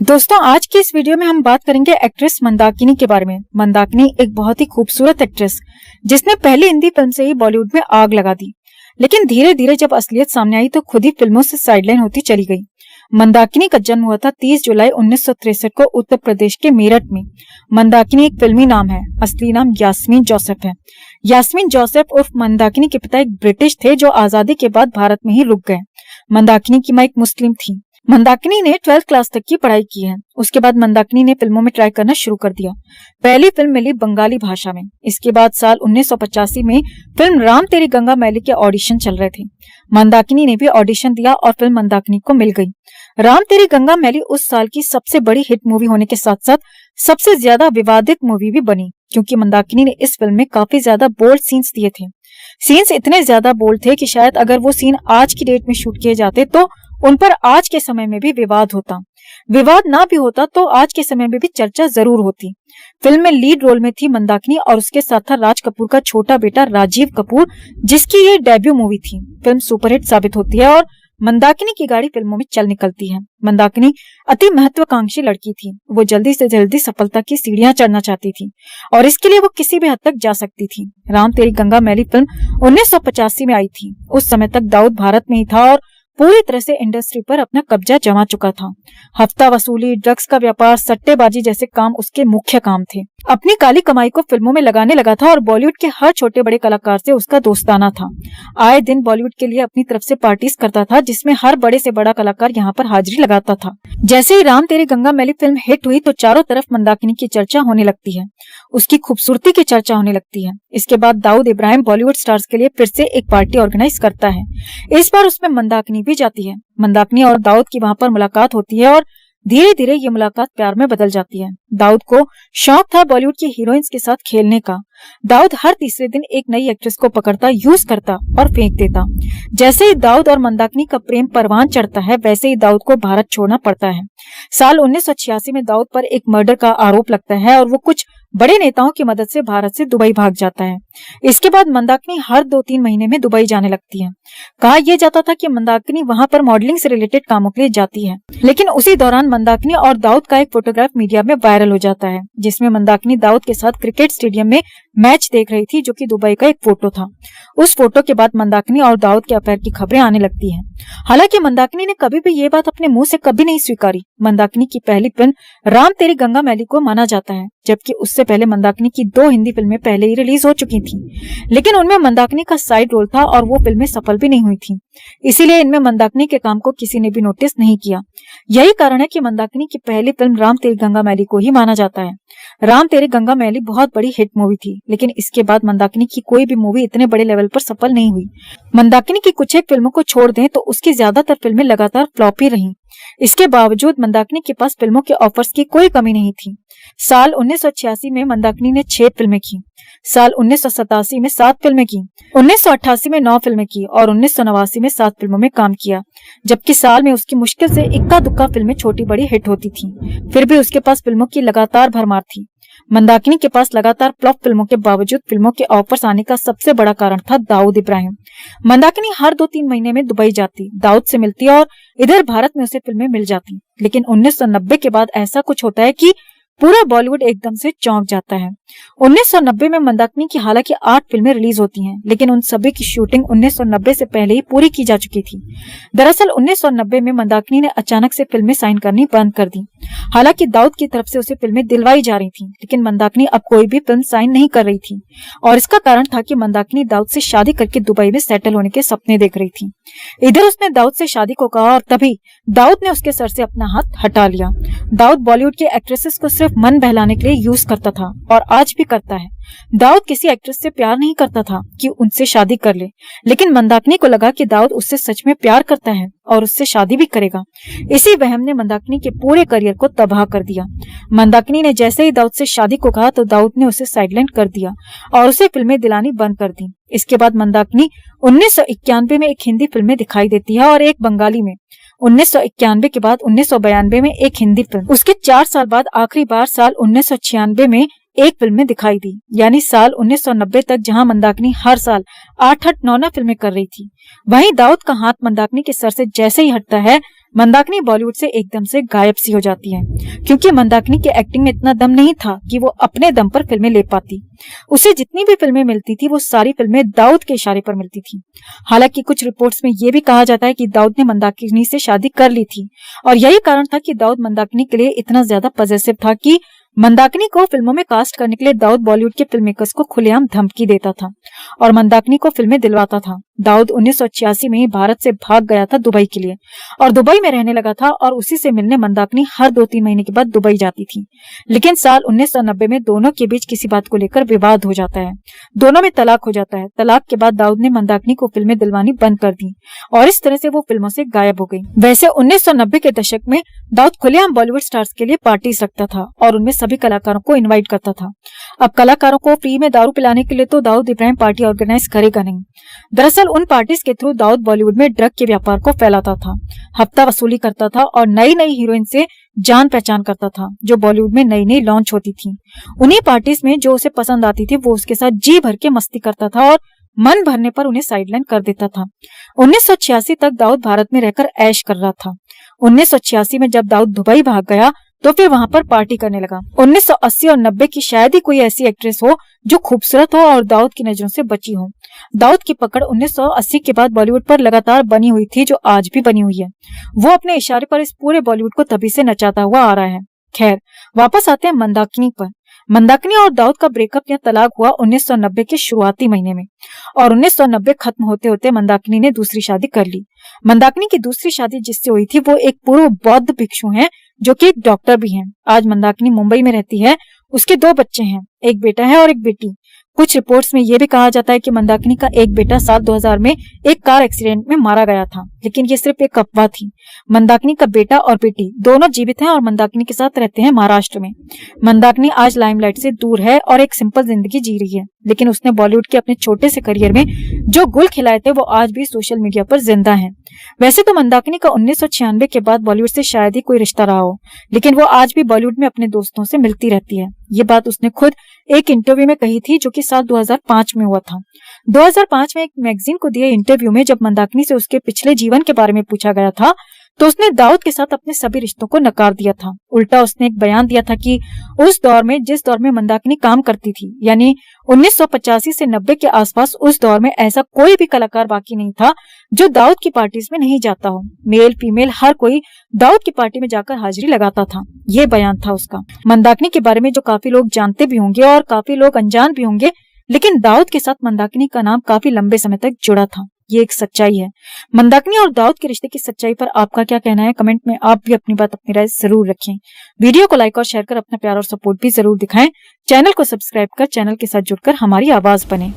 दोस्तों, आज की इस वीडियो में हम बात करेंगे एक्ट्रेस मंदाकिनी के बारे में। मंदाकिनी एक बहुत ही खूबसूरत एक्ट्रेस जिसने पहली हिंदी फिल्म से ही बॉलीवुड में आग लगा दी, लेकिन धीरे धीरे जब असलियत सामने आई तो खुद ही फिल्मों से साइडलाइन होती चली गई। मंदाकिनी का जन्म हुआ था 30 जुलाई 1963 को उत्तर प्रदेश के मेरठ में। मंदाकिनी एक फिल्मी नाम है, असली नाम यास्मीन जोसेफ है। यास्मीन जोसेफ उर्फ मंदाकिनी के पिता एक ब्रिटिश थे जो आजादी के बाद भारत में ही रुक गए। मंदाकिनी की मां एक मुस्लिम थी। मंदाकिनी ने 12th क्लास तक की पढ़ाई की है। उसके बाद मंदाकिनी ने फिल्मों में ट्राई करना शुरू कर दिया। पहली फिल्म मिली बंगाली भाषा में। इसके बाद साल 1985 में फिल्म राम तेरी गंगा मैली के ऑडिशन चल रहे थे। मंदाकिनी ने भी ऑडिशन दिया और फिल्म मंदाकिनी को मिल गई। राम तेरी गंगा मैली उस साल की सबसे बड़ी हिट मूवी होने के साथ साथ सबसे ज्यादा विवादित मूवी भी बनी, क्योंकि मंदाकिनी ने इस फिल्म में काफी ज्यादा बोल्ड सीन्स दिए थे। सीन्स इतने ज्यादा बोल्ड थे कि शायद अगर वो सीन आज की डेट में शूट किए जाते तो उन पर आज के समय में भी विवाद होता। विवाद ना भी होता तो आज के समय में भी चर्चा जरूर होती। फिल्म में लीड रोल में थी मंदाकिनी और उसके साथ था राज कपूर का छोटा बेटा राजीव कपूर, जिसकी ये डेब्यू मूवी थी। फिल्म सुपरहिट साबित होती है और मंदाकिनी की गाड़ी फिल्मों में चल निकलती है। मंदाकिनी अति महत्वाकांक्षी लड़की थी। वो जल्दी से जल्दी सफलता की सीढ़ियां चढ़ना चाहती थी और इसके लिए वो किसी भी हद तक जा सकती थी। राम तेरी गंगा मैली फिल्म 1985 में आई थी। उस समय तक दाऊद भारत में ही था और पूरी तरह से इंडस्ट्री पर अपना कब्जा जमा चुका था। हफ्ता वसूली, ड्रग्स का व्यापार, सट्टेबाजी जैसे काम उसके मुख्य काम थे। अपनी काली कमाई को फिल्मों में लगाने लगा था और बॉलीवुड के हर छोटे बड़े कलाकार से उसका दोस्ताना था। आए दिन बॉलीवुड के लिए अपनी तरफ से पार्टीज करता था, जिसमें हर बड़े से बड़ा कलाकार यहाँ पर हाजिरी लगाता था। जैसे ही राम तेरी गंगा मैली फिल्म हिट हुई तो चारों तरफ मंदाकिनी की चर्चा होने लगती है। उसकी खूबसूरती की चर्चा होने लगती है। इसके बाद दाऊद इब्राहिम बॉलीवुड स्टार्स के लिए फिर से एक पार्टी ऑर्गेनाइज करता है। इस बार उसमें मंदाकिनी भी जाती है। मंदाकिनी और दाऊद की वहां पर मुलाकात होती है और धीरे धीरे ये मुलाकात प्यार में बदल जाती है। दाऊद को शौक था बॉलीवुड की हीरोइंस के साथ खेलने का। दाऊद हर तीसरे दिन एक नई एक्ट्रेस को पकड़ता, यूज करता और फेंक देता। जैसे ही दाऊद और मंदाकिनी का प्रेम परवान चढ़ता है, वैसे ही दाऊद को भारत छोड़ना पड़ता है। साल 1986 में दाऊद पर एक मर्डर का आरोप लगता है और वो कुछ बड़े नेताओं की मदद से भारत से दुबई भाग जाता है। इसके बाद मंदाकिनी हर 2-3 महीने में दुबई जाने लगती है। कहा यह जाता था कि मंदाकिनी वहां पर मॉडलिंग से रिलेटेड कामों के लिए जाती है, लेकिन उसी दौरान मंदाकिनी और दाऊद का एक फोटोग्राफ मीडिया में वायरल हो जाता है, जिसमें मंदाकिनी दाऊद के साथ क्रिकेट स्टेडियम में मैच देख रही थी, जो कि दुबई का एक फोटो था। उस फोटो के बाद मंदाकिनी और दाऊद के अफेयर की खबरें आने लगती हैं। हालांकि मंदाकिनी ने कभी भी ये बात अपने मुंह से कभी नहीं स्वीकारी। मंदाकिनी की पहली फिल्म राम तेरी गंगा मैली को माना जाता है, जबकि उससे पहले मंदाकिनी की 2 हिंदी फिल्में पहले ही रिलीज हो चुकी थी, लेकिन उनमें मंदाकिनी का साइड रोल था और वो फिल्में सफल भी नहीं हुई थी। इसीलिए इनमें मंदाकिनी के काम को किसी ने भी नोटिस नहीं किया। यही कारण है कि मंदाकिनी की पहली फिल्म राम तेरी गंगा मैली को ही माना जाता है। राम तेरी गंगा मैली बहुत बड़ी हिट मूवी थी, लेकिन इसके बाद मंदाकिनी की कोई भी मूवी इतने बड़े लेवल पर सफल नहीं हुई। मंदाकिनी की कुछ एक फिल्मों को छोड़ दें तो उसकी ज्यादातर फिल्में लगातार फ्लॉप ही रहीं। इसके बावजूद मंदाकिनी के पास फिल्मों के ऑफर्स की कोई कमी नहीं थी। साल 1986 में मंदाकिनी ने 6 फिल्में की। साल 1987 में 7 फिल्में की। 1988 में 9 फिल्में की और 1989 में 7 फिल्मों में काम किया, जबकि साल में उसकी मुश्किल से इक्का दुक्का फिल्में छोटी बड़ी हिट होती थी। फिर भी उसके पास फिल्मों की लगातार भरमार थी। मंदाकिनी के पास लगातार फ्लॉप फिल्मों के बावजूद फिल्मों के ऑफर्स आने का सबसे बड़ा कारण था दाऊद इब्राहिम। मंदाकिनी हर 2-3 महीने में दुबई जाती, दाऊद से मिलती और इधर भारत में उसे फिल्में मिल जाती। लेकिन 1990 के बाद ऐसा कुछ होता है कि पूरा बॉलीवुड एकदम से चौंक जाता है। 1990 में मंदाकिनी की हालांकि 8 फिल्में रिलीज होती हैं, लेकिन उन सभी की शूटिंग 1990 से पहले ही पूरी की जा चुकी थी। दरअसल 1990 में मंदाकिनी ने अचानक से फिल्में साइन करनी बंद कर दी। हालांकि दाऊद की तरफ से उसे फिल्में दिलवाई जा रही थी, लेकिन मंदाकिनी अब कोई भी फिल्म साइन नहीं कर रही थी और इसका कारण था कि मंदाकिनी दाऊद से शादी करके दुबई में सेटल होने के सपने देख रही थी। इधर उसने दाऊद से शादी को कहा और तभी दाऊद ने उसके सर से अपना हाथ हटा लिया। दाऊद बॉलीवुड के एक्ट्रेसेस को सिर्फ मन बहलाने के लिए यूज करता था और आज भी करता है। दाऊद किसी एक्ट्रेस से प्यार नहीं करता था कि उनसे शादी कर ले, लेकिन मंदाकिनी को लगा कि दाऊद उससे सच में प्यार करता है और उससे शादी भी करेगा। इसी वहम ने मंदाकिनी के पूरे करियर को तबाह कर दिया। मंदाकिनी ने जैसे ही दाऊद से शादी को कहा तो दाऊद ने उसे साइडलाइन कर दिया और उसे फिल्में दिलानी बंद कर दी। इसके बाद मंदाकिनी 1991 में एक हिंदी फिल्म में दिखाई देती है और एक बंगाली में। 1991 के बाद 1992 में एक हिंदी फिल्म। उसके 4 साल बाद आखिरी बार साल 1996 में एक फिल्म में दिखाई दी, यानी साल 1990 तक, जहां मंदाकिनी हर साल 8-9 फिल्में कर रही थी। वहीं दाऊद का हाथ मंदाकिनी के सर से जैसे ही हटता है, मंदाकिनी बॉलीवुड से एकदम से गायब सी हो जाती है, क्योंकि मंदाकिनी की एक्टिंग में इतना दम नहीं था कि वो अपने दम पर फिल्में ले पाती। उसे जितनी भी फिल्में मिलती थी वो सारी फिल्में दाऊद के इशारे पर मिलती थी। हालांकि कुछ रिपोर्ट्स में ये भी कहा जाता है कि दाऊद ने मंदाकिनी से शादी कर ली थी और यही कारण था कि दाऊद मंदाकिनी के लिए इतना ज्यादा पजेसिव था कि मंदाकिनी को फिल्मों में कास्ट करने के लिए दाऊद बॉलीवुड के फिल्म मेकर्स को खुलेआम धमकी देता था और मंदाकिनी को फिल्में दिलवाता था। दाऊद 1986 में ही भारत से भाग गया था दुबई के लिए और दुबई में रहने लगा था और उसी से मिलने मंदाकिनी हर 2-3 महीने के बाद दुबई जाती थी। लेकिन साल 1990 में दोनों के बीच किसी बात को लेकर विवाद हो जाता है। दोनों में तलाक हो जाता है। तलाक के बाद दाऊद ने मंदाकिनी को फिल्में दिलवानी बंद कर दी और इस तरह से वो फिल्मों से गायब हो गई। वैसे 1990 के दशक में दाऊद खुलेआम बॉलीवुड स्टार्स के लिए पार्टीज रखता था और उनमें सभी कलाकारों को इनवाइट करता था। अब कलाकारों को फ्री में दारू पिलाने के लिए तो दाऊद इब्राहिम पार्टी ऑर्गेनाइज करेगा नहीं। दरअसल उन पार्टीज के थ्रू दाऊद बॉलीवुड में ड्रग के व्यापार को फैलाता था, हफ्ता वसूली करता था और नई नई हीरोइन से जान पहचान करता था जो बॉलीवुड में नई नई लॉन्च होती थी। उन्हीं पार्टीज में जो उसे पसंद आती थी वो उसके साथ जी भर के मस्ती करता था और मन भरने पर उन्हें साइडलाइन कर देता था। 1986 तक दाऊद भारत में रहकर ऐश कर रहा था। 1986 में जब दाऊद दुबई भाग गया तो फिर वहां पर पार्टी करने लगा। 1980 और 90 की शायद ही कोई ऐसी एक्ट्रेस हो जो खूबसूरत हो और दाऊद की नजरों से बची हो। दाऊद की पकड़ 1980 के बाद बॉलीवुड पर लगातार बनी हुई थी, जो आज भी बनी हुई है। वो अपने इशारे पर इस पूरे बॉलीवुड को तभी से नचाता हुआ आ रहा है। खैर, वापस आते हैं मंदाकिनी पर। मंदाकिनी और दाऊद का ब्रेकअप या तलाक हुआ 1990 के शुरुआती महीने में और 1990 खत्म होते होते मंदाकिनी ने दूसरी शादी कर ली। मंदाकिनी की दूसरी शादी जिससे हुई थी वो एक पूर्व बौद्ध भिक्षु हैं जो कि एक डॉक्टर भी हैं। आज मंदाकिनी मुंबई में रहती है। उसके 2 बच्चे हैं, एक बेटा है और एक बेटी। कुछ रिपोर्ट्स में यह भी कहा जाता है कि मंदाकिनी का एक बेटा साल 2000 में एक कार एक्सीडेंट में मारा गया था, लेकिन ये सिर्फ एक अफवाह थी। मंदाकिनी का बेटा और बेटी दोनों जीवित हैं और मंदाकिनी के साथ रहते हैं महाराष्ट्र में। मंदाकिनी आज लाइमलाइट से दूर है और एक सिंपल जिंदगी जी रही है, लेकिन उसने बॉलीवुड के अपने छोटे से करियर में जो गुल खिलाए थे वो आज भी सोशल मीडिया पर जिंदा है। वैसे तो मंदाकिनी का 1996 के बाद बॉलीवुड से शायद ही कोई रिश्ता रहा हो, लेकिन वो आज भी बॉलीवुड में अपने दोस्तों से मिलती रहती है। ये बात उसने खुद एक इंटरव्यू में कही थी जो कि साल 2005 में हुआ था। 2005 में एक मैगजीन को दिए इंटरव्यू में जब मंदाकिनी से उसके पिछले जीवन के बारे में पूछा गया था तो उसने दाऊद के साथ अपने सभी रिश्तों को नकार दिया था। उल्टा उसने एक बयान दिया था कि उस दौर में जिस दौर में मंदाकिनी काम करती थी, यानी 1985 से 90 के आसपास, उस दौर में ऐसा कोई भी कलाकार बाकी नहीं था जो दाऊद की पार्टीज में नहीं जाता हो। मेल फीमेल हर कोई दाऊद की पार्टी में जाकर हाजिरी लगाता था। ये बयान था उसका। मंदाकिनी के बारे में जो काफी लोग जानते भी होंगे और काफी लोग अनजान भी होंगे, लेकिन दाऊद के साथ मंदाकिनी का नाम काफी लंबे समय तक जुड़ा था। ये एक सच्चाई है। मंदाकिनी और दाऊद के रिश्ते की सच्चाई पर आपका क्या कहना है? कमेंट में आप भी अपनी बात, अपनी राय जरूर रखें। वीडियो को लाइक और शेयर कर अपना प्यार और सपोर्ट भी जरूर दिखाएं। चैनल को सब्सक्राइब कर चैनल के साथ जुड़कर हमारी आवाज बने।